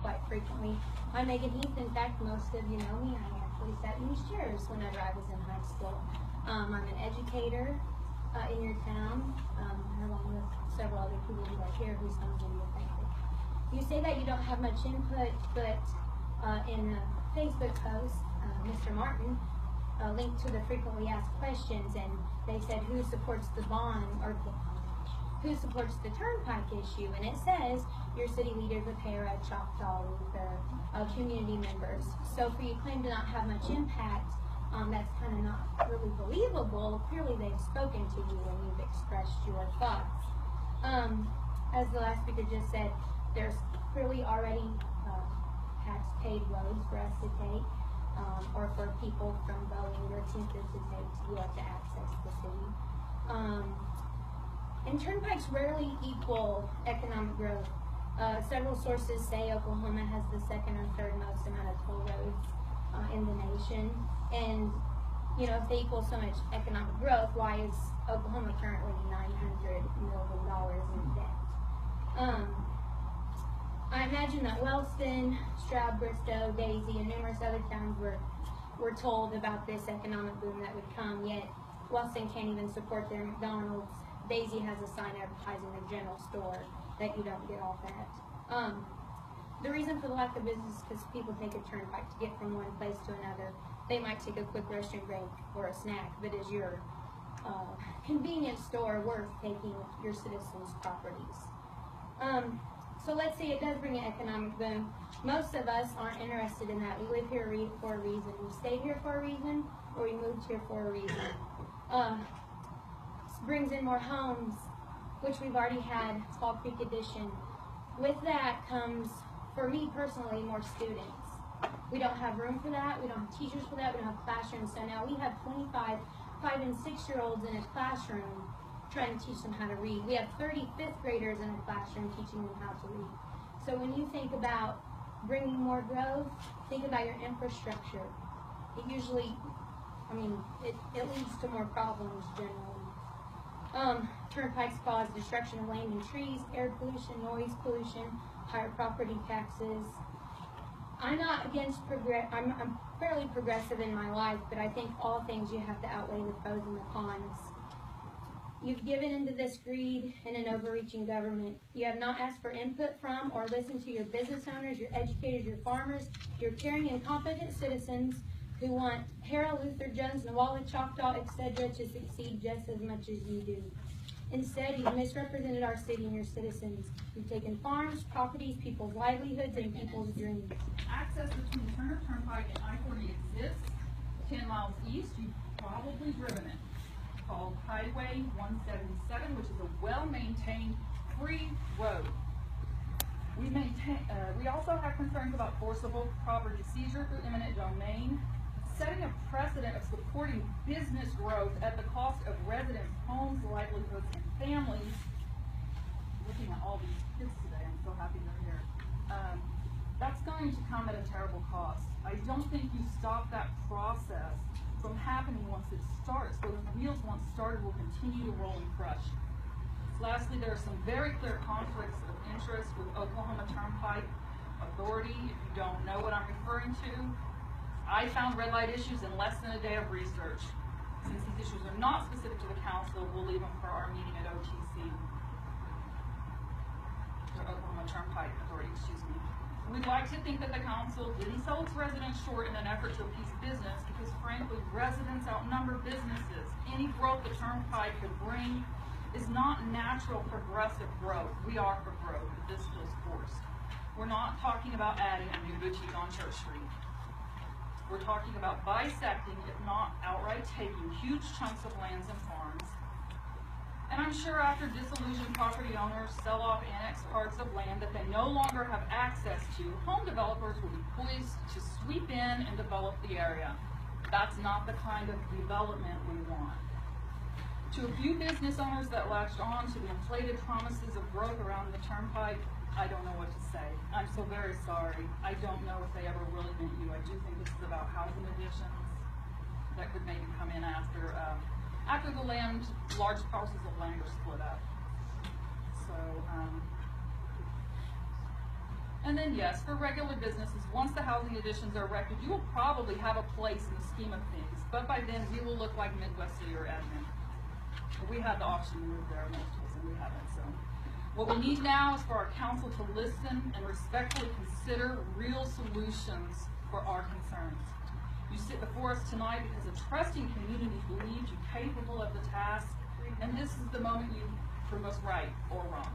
quite frequently. I'm Megan Heath. In fact, most of you know me. I actually sat in these chairs whenever I was in high school. I'm an educator in your town, along with several other people who are here whose homes will be affected. You say that you don't have much input, but in a Facebook post, Mr. Martin linked to the frequently asked questions, and they said who supports the bond, or who supports the turnpike issue, and it says your city leaders of Harrah, Choctaw, Luther, community members. So for you claim to not have much impact, that's kind of not really believable. Clearly they've spoken to you and you've expressed your thoughts. As the last speaker just said, there's clearly already tax-paid roads for us to take, or for people from going or attempted to take to be able to access the city. And turnpikes rarely equal economic growth. Several sources say Oklahoma has the second or third most amount of toll roads in the nation. And you know, if they equal so much economic growth, why is Oklahoma currently $900 million in debt? I imagine that Wellston, Stroud, Bristow, Daisy, and numerous other towns were told about this economic boom that would come, yet Wellston can't even support their McDonald's. Daisy has a sign advertising their general store that you don't get off at. The reason for the lack of business is because people take a turnpike to get from one place to another. They might take a quick restroom break or a snack, but is your convenience store worth taking your citizens' properties? So let's say it does bring an economic boom. Most of us aren't interested in that. We live here for a reason. We stayed here for a reason, or we moved here for a reason. This brings in more homes, which we've already had, Fall Creek Edition. With that comes, for me personally, more students. We don't have room for that. We don't have teachers for that. We don't have classrooms. So now we have 25 5- and 6-year-olds in a classroom trying to teach them how to read. We have 30 fifth graders in a classroom teaching them how to read. So when you think about bringing more growth, think about your infrastructure. It usually, it leads to more problems generally. Turnpikes cause destruction of land and trees, air pollution, noise pollution, higher property taxes. I'm not against I'm fairly progressive in my life, but I think all things you have to outweigh the pros and the cons. You've given into this greed and an overreaching government. You have not asked for input from or listened to your business owners, your educators, your farmers, your caring and competent citizens who want Harrah, Luther, Jones, Nawala, Choctaw, etc. to succeed just as much as you do. Instead, you've misrepresented our city and your citizens. You've taken farms, properties, people's livelihoods, and people's dreams. Access between Turner Turnpike and I-40 exists 10 miles east. You've probably driven it. Called Highway 177, which is a well-maintained free road. We also have concerns about forcible property seizure through eminent domain, setting a precedent of supporting business growth at the cost of residents' homes, livelihoods, and families. Looking at all these kids today, I'm so happy they're here. That's going to come at a terrible cost. I don't think you stop that process from happening once it starts. Those wheels once started will continue to roll and crush. Lastly, there are some very clear conflicts of interest with Oklahoma Turnpike Authority. If you don't know what I'm referring to, I found red light issues in less than a day of research. Since these issues are not specific to the council, we'll leave them for our meeting at OTC. Or Oklahoma Turnpike Authority, excuse me. We'd like to think that the council didn't sell its residents short in an effort to appease business, because frankly, residents outnumber businesses. Any growth the turnpike could bring is not natural progressive growth. We are for growth, but this feels forced. We're not talking about adding a new boutique on Church Street. We're talking about bisecting, if not outright taking, huge chunks of lands and farms. And I'm sure after disillusioned property owners sell off annexed parts of land that they no longer have access to, home developers will be poised to sweep in and develop the area. That's not the kind of development we want. To a few business owners that latched on to the inflated promises of growth around the turnpike, I don't know what to say. I'm so very sorry. I don't know if they ever really meant you. I do think this is about housing additions that could maybe come in after the large parcels of land are split up. So, And then yes, for regular businesses, once the housing additions are erected, you will probably have a place in the scheme of things. But by then, we will look like Midwest City or Edmond. But we had the option to move there most of us, and we haven't. So what we need now is for our council to listen and respectfully consider real solutions for our concerns. You sit before us tonight because a trusting community believes you capable of the task, and this is the moment you prove us right or wrong.